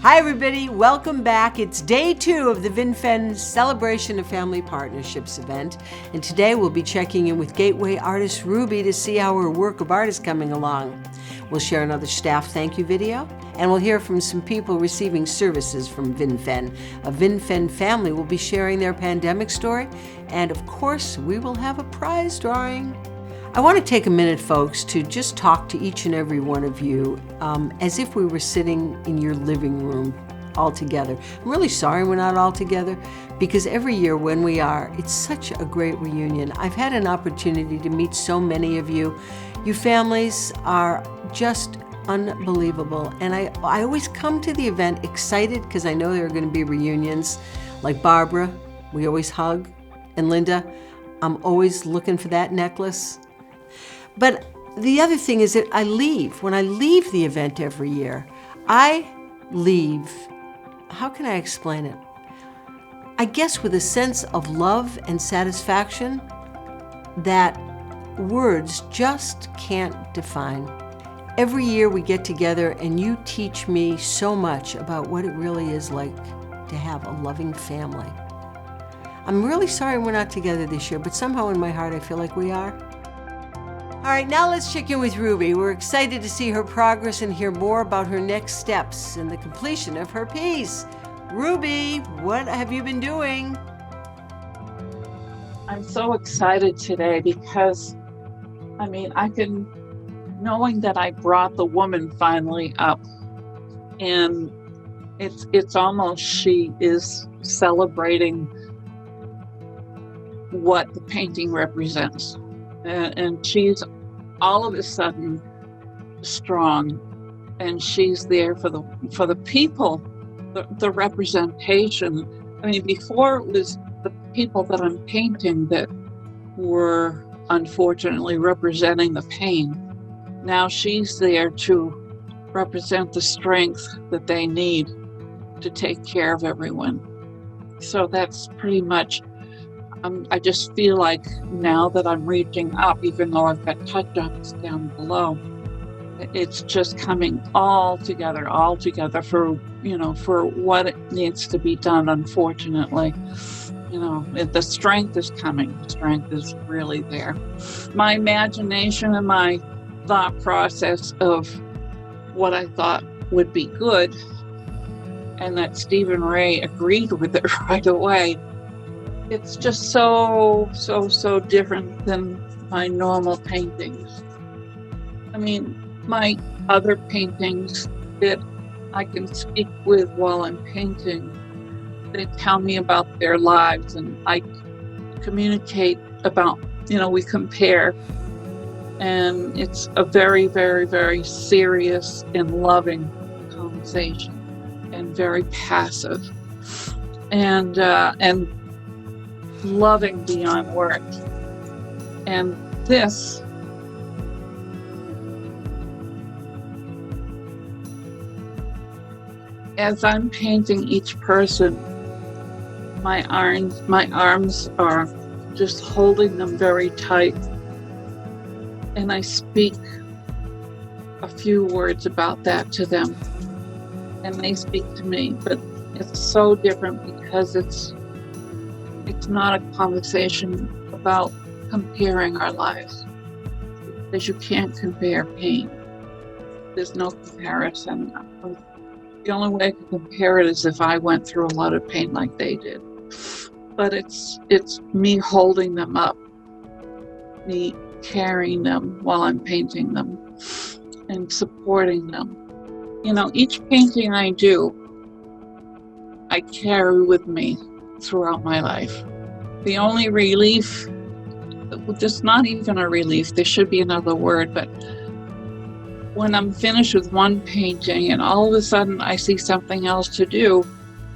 Hi everybody, welcome back. It's day 2 of the Vinfen Celebration of Family Partnerships event, and today we'll be checking in with Gateway artist Ruby to see how her work of art is coming along. We'll share another staff thank you video, and we'll hear from some people receiving services from Vinfen. A Vinfen family will be sharing their pandemic story, and of course, we will have a prize drawing. I want to take a minute, folks, to just talk to each and every one of you as if we were sitting in your living room all together. I'm really sorry we're not all together, because every year when we are, it's such a great reunion. I've had an opportunity to meet so many of you. You families are just unbelievable, and I always come to the event excited because I know there are going to be reunions. Like Barbara, we always hug, and Linda, I'm always looking for that necklace. But the other thing is that when I leave the event every year, I leave, how can I explain it? I guess with a sense of love and satisfaction that words just can't define. Every year we get together and you teach me so much about what it really is like to have a loving family. I'm really sorry we're not together this year, but somehow in my heart I feel like we are. All right, now let's check in with Ruby. We're excited to see her progress and hear more about her next steps and the completion of her piece. Ruby, what have you been doing? I'm so excited today because, knowing that I brought the woman finally up, and it's almost she is celebrating what the painting represents. And she's all of a sudden strong, and she's there for the people, the representation. Before it was the people that I'm painting that were unfortunately representing the pain. Now she's there to represent the strength that they need to take care of everyone. So that's pretty much, I just feel like now that I'm reaching up, even though I've got touch-ups down below, it's just coming all together for what it needs to be done. Unfortunately, the strength is coming. The strength is really there. My imagination and my thought process of what I thought would be good, and that Stephen Ray agreed with it right away. It's just so different than my normal paintings. My other paintings that I can speak with while I'm painting, they tell me about their lives, and I communicate about, we compare. And it's a very, very, very serious and loving conversation, and very passive, and loving beyond words. And this as I'm painting each person, my arms are just holding them very tight, and I speak a few words about that to them, and they speak to me. But it's so different because it's not a conversation about comparing our lives, because you can't compare pain. There's no comparison. The only way I can compare it is if I went through a lot of pain like they did. But it's me holding them up, me carrying them while I'm painting them, and supporting them. Each painting I do, I carry with me throughout my life. The only relief, just not even a relief, there should be another word, but when I'm finished with one painting and all of a sudden I see something else to do,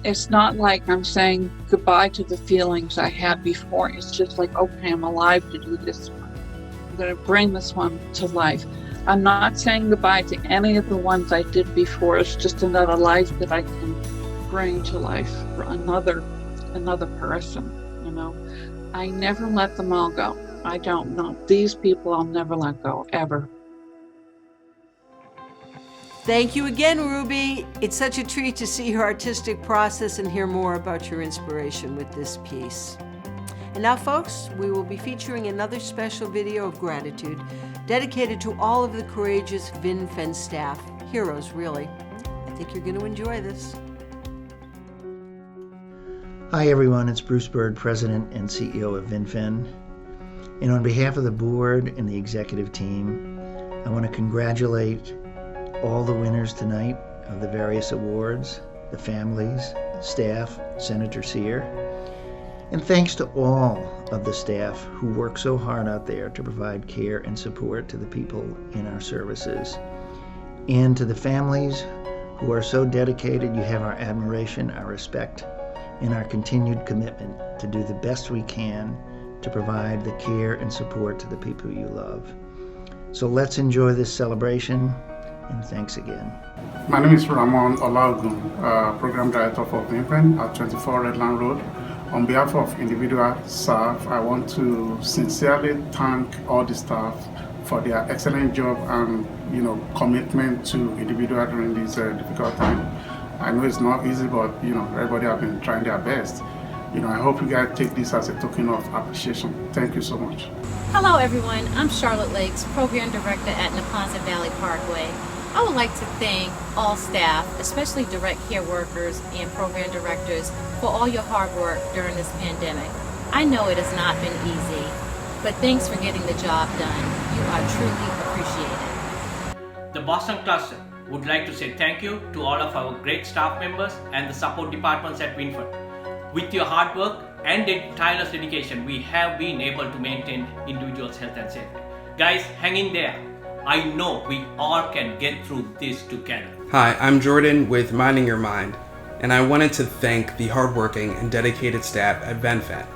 it's not like I'm saying goodbye to the feelings I had before. It's just like, okay, I'm alive to do this one. I'm going to bring this one to life. I'm not saying goodbye to any of the ones I did before. It's just another life that I can bring to life for another person. I never let them all go. I don't know. These people I'll never let go, ever. Thank you again, Ruby. It's such a treat to see your artistic process and hear more about your inspiration with this piece. And now, folks, we will be featuring another special video of gratitude dedicated to all of the courageous Vinfen staff. Heroes, really. I think you're going to enjoy this. Hi everyone, it's Bruce Bird, President and CEO of Vinfen. And on behalf of the board and the executive team, I want to congratulate all the winners tonight of the various awards, the families, staff, Senator Sear. And thanks to all of the staff who work so hard out there to provide care and support to the people in our services. And to the families who are so dedicated, you have our admiration, our respect, and our continued commitment to do the best we can to provide the care and support to the people you love. So let's enjoy this celebration, and thanks again. My name is Ramon Olaogun, Program Director for Vinfen at 24 Redland Road. On behalf of individual staff, I want to sincerely thank all the staff for their excellent job and commitment to individual during this difficult time. I know it's not easy, but everybody have been trying their best. I hope you guys take this as a token of appreciation. Thank you so much. Hello everyone, I'm Charlotte Lakes, Program Director at Neponset Valley Parkway. I would like to thank all staff, especially direct care workers and program directors, for all your hard work during this pandemic. I know it has not been easy, but thanks for getting the job done. You are truly appreciated. The Boston Cluster would like to say thank you to all of our great staff members and the support departments at Vinfen. With your hard work and tireless dedication, we have been able to maintain individuals' health and safety. Guys, hang in there. I know we all can get through this together. Hi, I'm Jordan with Minding Your Mind, and I wanted to thank the hardworking and dedicated staff at Vinfen.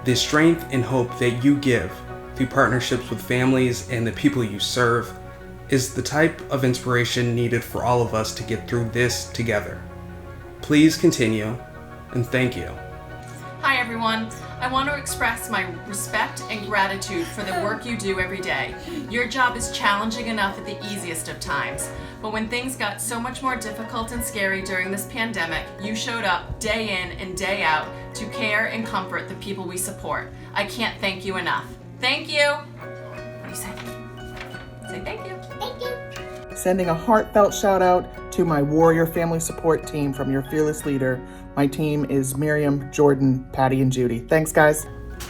The strength and hope that you give through partnerships with families and the people you serve is the type of inspiration needed for all of us to get through this together. Please continue, and thank you. Hi everyone. I want to express my respect and gratitude for the work you do every day. Your job is challenging enough at the easiest of times, but when things got so much more difficult and scary during this pandemic, you showed up day in and day out to care and comfort the people we support. I can't thank you enough. Thank you. What do you say? Say thank you. Thank you. Sending a heartfelt shout out to my Warrior Family Support Team from your fearless leader. My team is Miriam, Jordan, Patty, and Judy. Thanks, guys.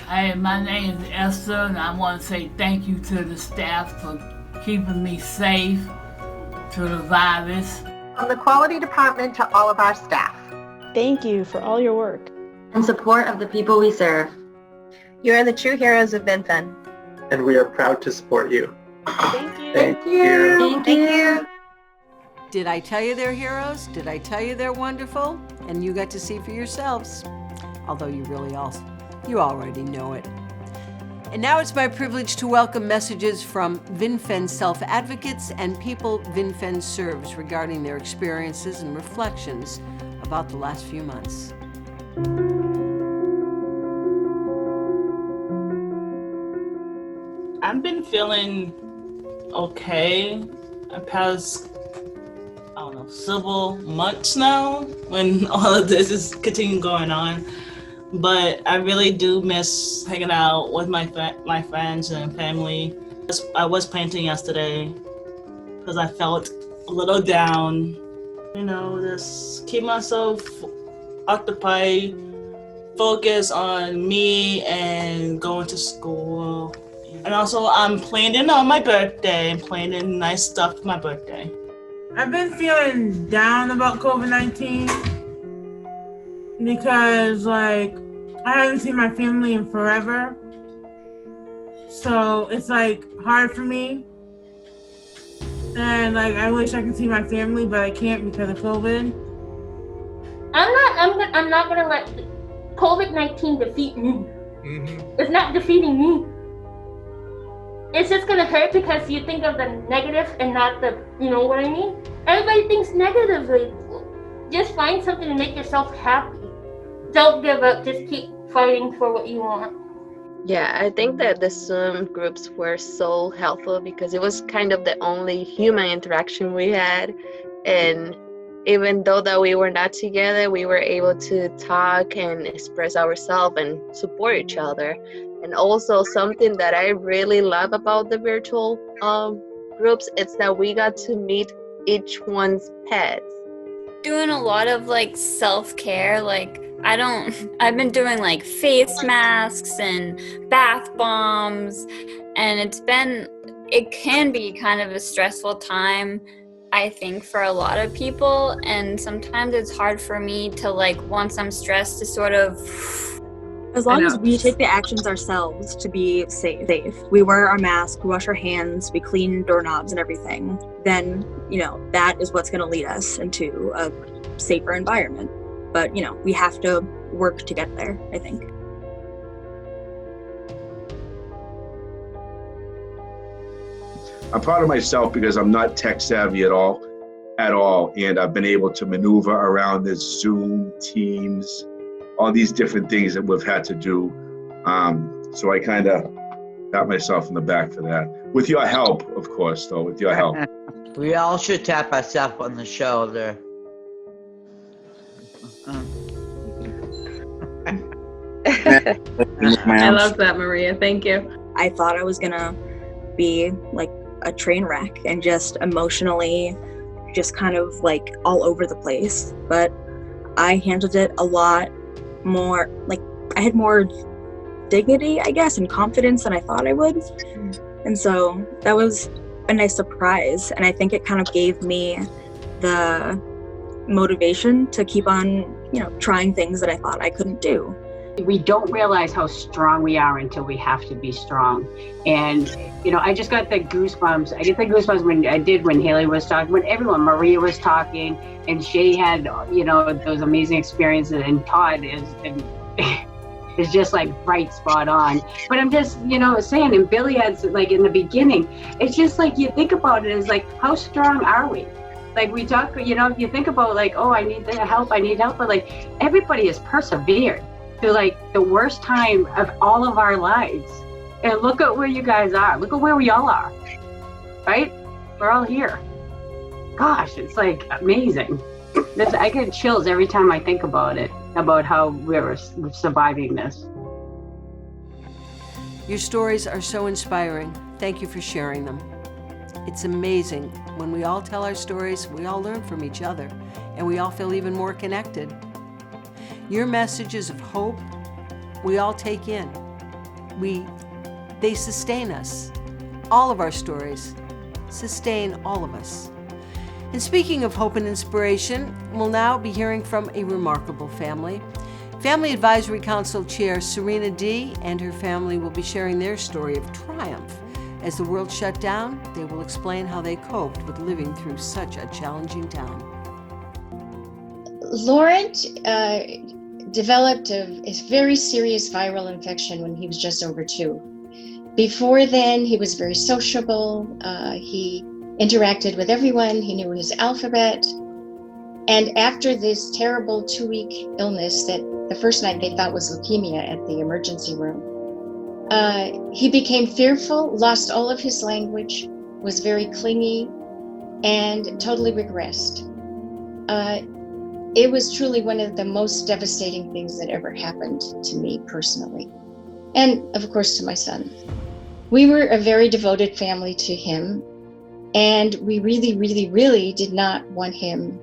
Hi, my name is Esther, and I want to say thank you to the staff for keeping me safe through the virus. From the quality department to all of our staff. Thank you for all your work and support of the people we serve. You are the true heroes of Vinfen. And we are proud to support you. Thank you. Thank you. Thank you. Did I tell you they're heroes? Did I tell you they're wonderful? And you got to see for yourselves. Although you already know it. And now it's my privilege to welcome messages from Vinfen self-advocates and people Vinfen serves regarding their experiences and reflections about the last few months. I've been feeling okay the past, several months now when all of this is continuing going on. But I really do miss hanging out with my friends and family. I was painting yesterday because I felt a little down. Just keep myself occupied, focus on me and going to school. And also I'm planning on my birthday and planning nice stuff for my birthday. I've been feeling down about COVID-19 because I haven't seen my family in forever. So it's hard for me. And I wish I could see my family, but I can't because of COVID. I'm not gonna let COVID-19 defeat me. Mm-hmm. It's not defeating me. It's just gonna hurt because you think of the negative and not the, you know what I mean? Everybody thinks negatively. Just find something to make yourself happy. Don't give up, just keep fighting for what you want. Yeah, I think that the Zoom groups were so helpful because it was kind of the only human interaction we had. And even though that we were not together, we were able to talk and express ourselves and support each other. And also something that I really love about the virtual groups is that we got to meet each one's pets. Doing a lot of like self-care, like I've been doing like face masks and bath bombs, and it can be kind of a stressful time, I think, for a lot of people, and sometimes it's hard for me to, like, once I'm stressed, to sort of, as long as we take the actions ourselves to be safe, we wear our mask, we wash our hands, we clean doorknobs and everything, then, that is what's going to lead us into a safer environment. But, we have to work to get there, I think. I'm proud of myself because I'm not tech savvy at all, and I've been able to maneuver around this Zoom, Teams, all these different things that we've had to do. So I kind of pat myself in the back for that. With your help, of course, though, with your help. We all should tap ourselves on the shoulder. I love that, Maria. Thank you. I thought I was gonna be like a train wreck and just emotionally just kind of like all over the place, but I handled it a lot more, like I had more dignity, I guess, and confidence than I thought I would. And so that was a nice surprise, and I think it kind of gave me the motivation to keep on, trying things that I thought I couldn't do. We don't realize how strong we are until we have to be strong. And, I just got the goosebumps. I get the goosebumps when Haley was talking, when Maria was talking, and Shay had, those amazing experiences, and Todd is just like right spot on. But I'm just, saying, and Billy had, like in the beginning, it's just like you think about it as like, how strong are we? Like we talk, if you think about like, oh, I need help, but like everybody has persevered through like the worst time of all of our lives. And look at where you guys are. Look at where we all are, right? We're all here. Gosh, it's like amazing. I get chills every time I think about it, about how we're surviving this. Your stories are so inspiring. Thank you for sharing them. It's amazing. When we all tell our stories, we all learn from each other, and we all feel even more connected. Your messages of hope, we all take in. They sustain us. All of our stories sustain all of us. And speaking of hope and inspiration, we'll now be hearing from a remarkable family. Family Advisory Council Chair Serena D. and her family will be sharing their story of triumph. As the world shut down, they will explain how they coped with living through such a challenging time. Laurent developed a very serious viral infection when he was just over 2. Before then, he was very sociable. He interacted with everyone. He knew his alphabet. And after this terrible 2-week illness that the first night they thought was leukemia at the emergency room, he became fearful, lost all of his language, was very clingy, and totally regressed. It was truly one of the most devastating things that ever happened to me personally, and of course to my son. We were a very devoted family to him, and we really, really, really did not want him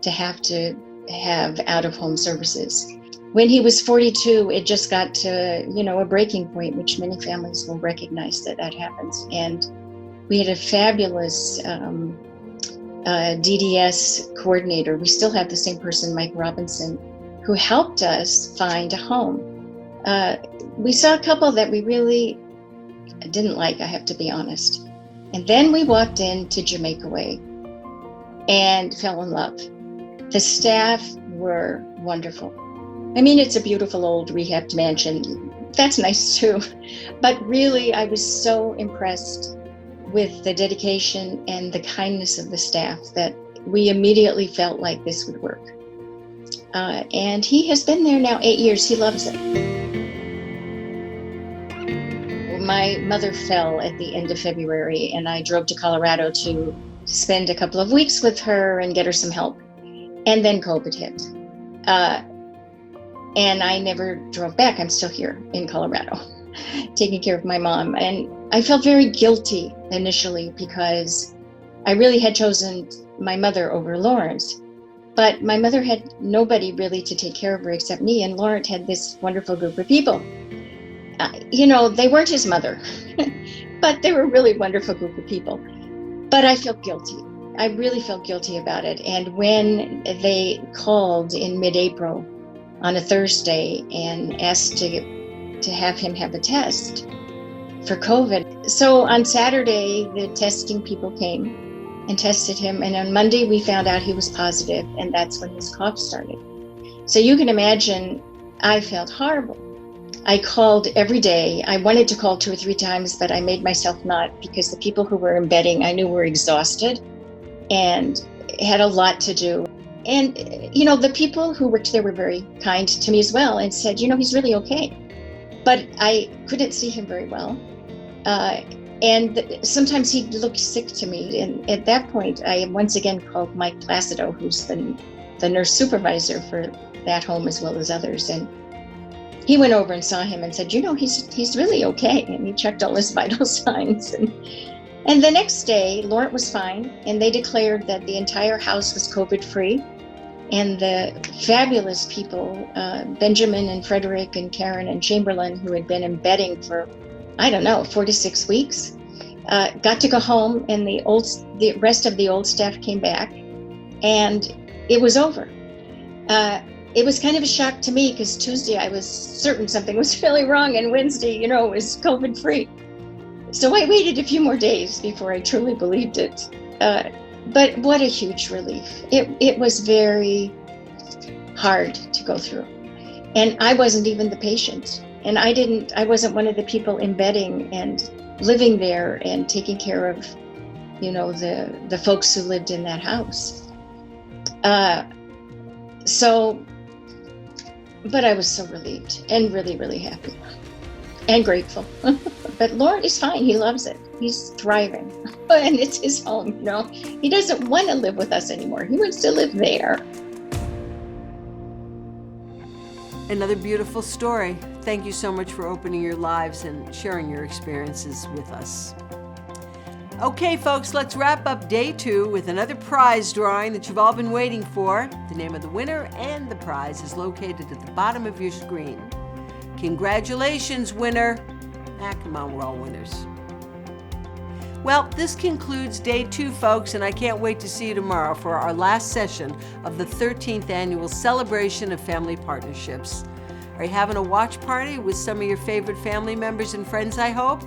to have out-of-home services. When he was 42, it just got to, a breaking point, which many families will recognize that happens. And we had a fabulous DDS coordinator. We still have the same person, Mike Robinson, who helped us find a home. We saw a couple that we really didn't like, I have to be honest. And then we walked into Jamaica Way and fell in love. The staff were wonderful. I mean, it's a beautiful old rehabbed mansion. That's nice too. But really, I was so impressed with the dedication and the kindness of the staff that we immediately felt like this would work. And he has been there now 8 years. He loves it. my mother fell at the end of February, and I drove to Colorado to spend a couple of weeks with her and get her some help. And then COVID hit. And I never drove back. I'm still here in Colorado, taking care of my mom. And I felt very guilty initially because I really had chosen my mother over Lawrence. But my mother had nobody really to take care of her except me, and Lawrence had this wonderful group of people. They weren't his mother, but they were a really wonderful group of people. But I felt guilty. I really felt guilty about it. And when they called in mid-April on a Thursday and asked to have him have a test for COVID. So on Saturday, the testing people came and tested him. And on Monday, we found out he was positive, and that's when his cough started. So you can imagine, I felt horrible. I called every day. I wanted to call 2 or 3 times, but I made myself not, because the people who were embedding, I knew were exhausted and had a lot to do. And, the people who worked there were very kind to me as well and said, he's really okay. But I couldn't see him very well. And sometimes he looked sick to me. And at that point, I once again called Mike Placido, who's the nurse supervisor for that home as well as others. And he went over and saw him and said, he's really okay. And he checked all his vital signs. And the next day, Lawrence was fine. And they declared that the entire house was COVID-free. And the fabulous people, Benjamin and Frederick and Karen and Chamberlain, who had been embedding for, 4 to 6 weeks, got to go home, and the rest of the old staff came back, and it was over. It was kind of a shock to me, because Tuesday I was certain something was really wrong, and Wednesday, it was COVID-free. So I waited a few more days before I truly believed it. But what a huge relief. It was very hard to go through. And I wasn't even the patient. And I wasn't one of the people embedding and living there and taking care of, the folks who lived in that house. But I was so relieved and really, really happy and grateful. But Lawrence is fine. He loves it. He's thriving. And it's his home, He doesn't want to live with us anymore. He wants to live there. Another beautiful story. Thank you so much for opening your lives and sharing your experiences with us. Okay, folks, let's wrap up day 2 with another prize drawing that you've all been waiting for. The name of the winner and the prize is located at the bottom of your screen. Congratulations, winner. Come on, we're all winners. Well, this concludes day 2, folks, and I can't wait to see you tomorrow for our last session of the 13th annual Celebration of Family Partnerships. Are you having a watch party with some of your favorite family members and friends, I hope?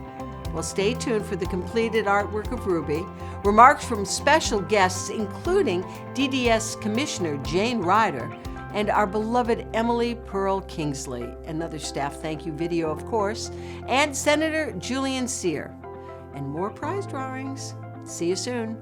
Well, stay tuned for the completed artwork of Ruby, remarks from special guests, including DDS Commissioner Jane Ryder and our beloved Emily Pearl Kingsley, another staff thank you video, of course, and Senator Julian Sear. And more prize drawings. See you soon.